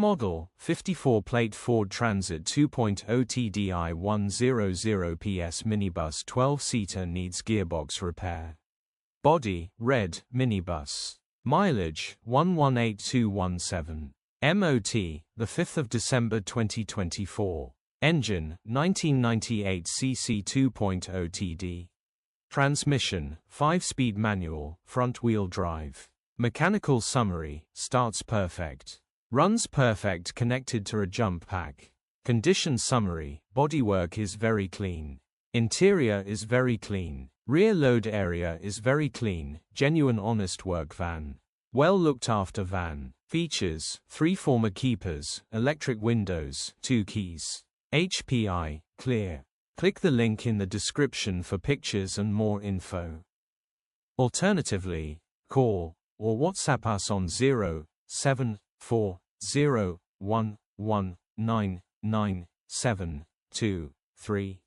Model, 54-plate Ford Transit 2.0 TDi 100 PS minibus 12-seater needs gearbox repair. Body, red, minibus. Mileage, 118217. MOT, the 5th of December 2024. Engine, 1998 cc 2.0 TD. Transmission, 5-speed manual, front-wheel drive. Mechanical summary, starts perfect. Runs perfect connected to a jump pack. Condition summary, bodywork is very clean. Interior is very clean. Rear load area is very clean, genuine honest work van. Well looked after van. Features, 3 former keepers, electric windows, 2 keys. HPI, clear. Click the link in the description for pictures and more info. Alternatively, call or WhatsApp us on 07401199723.